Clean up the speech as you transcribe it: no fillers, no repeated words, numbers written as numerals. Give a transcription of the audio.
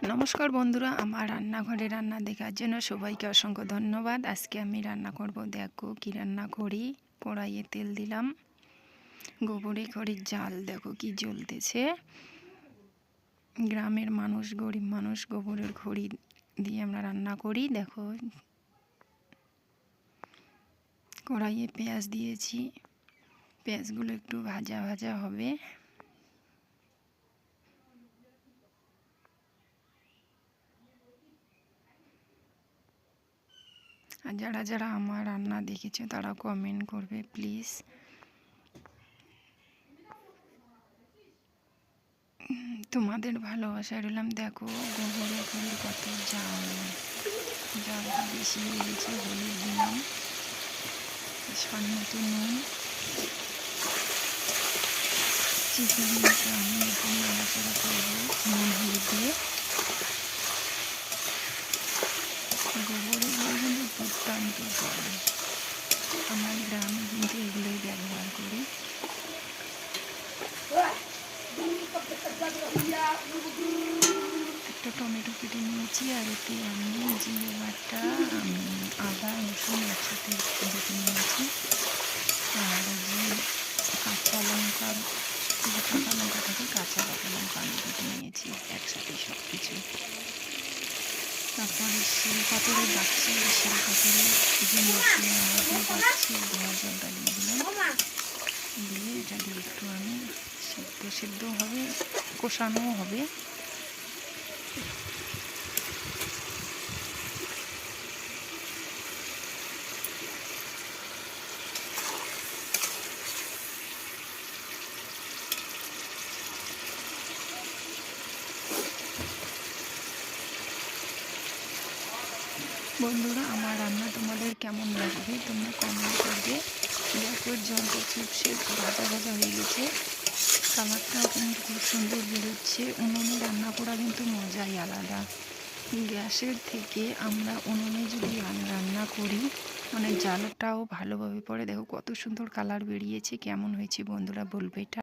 নমস্কার বন্ধুরা, আমার রান্নাঘরে রান্না দেখার জন্য সবাইকে অসংখ্য ধন্যবাদ। আজকে আমি রান্না করব, দেখো কি রান্না করি। কড়াইয়ে তেল দিলাম, গোবরে খড়ির জাল দেখো কি জ্বলতেছে। গ্রামের মানুষ, গরিব মানুষ গোবরের খড়ি দিয়ে আমরা রান্না করি। দেখো কড়াইয়ে পেঁয়াজ দিয়েছি, পেঁয়াজগুলো একটু ভাজা ভাজা হবে। আর যারা যারা আমার রান্না দেখেছো তারা কমেন্ট করবে প্লিজ। তোমাদের ভালোবাসা রইলাম। দেখো গোবরের খড়ির কত জাল, জালটা বেশি হয়ে গেছে। হলুদ দিলাম, স্বাদ মতো নুন, চিকেনটা আমি এখন নাড়াচাড়া করবো নুন হলুদ দিয়ে। গোবরের খড়ি কিন্তু দুর্দান্ত জাল, আমরা গ্রামে কিন্তু এগুলোই ব্যবহার করি। একটা টমেটো কেটে নিয়েছি, আর এতে আমি জিরে বাটা, আদা রসুন একসাথে বেটে নিয়েছি। আর যে কাঁচা লঙ্কা, যে কাঁচা লঙ্কা থাকে, কাঁচা পাকা লঙ্কা আমি কেটে নিয়েছি একসাথে সব কিছু। তারপরে শিল পাথরে বাচ্ছি, শিল পাথরে যে মশলা বাচ্ছি ধোয়া জলটা দিয়ে দিলাম, দিয়ে এটা দিয়ে একটু আমি সিদ্ধ হবে, কষানোও হবে। বন্ধুরা, আমার রান্না তোমাদের কেমন লাগবে তোমরা কমেন্ট করবে। দেখো জলটা চুপসে ভাজা ভাজা হয়ে গেছে, কালারটাও কিন্তু খুব সুন্দর বেরোচ্ছে। উনুনে রান্না করা কিন্তু মজাই আলাদা। গ্যাসের থেকে আমরা উনুনে যদি রান্না করি, মানে জালটাও ভালোভাবে পড়ে। দেখো কত সুন্দর কালার বেরিয়েছে, কেমন হয়েছে বন্ধুরা বলবে এটা।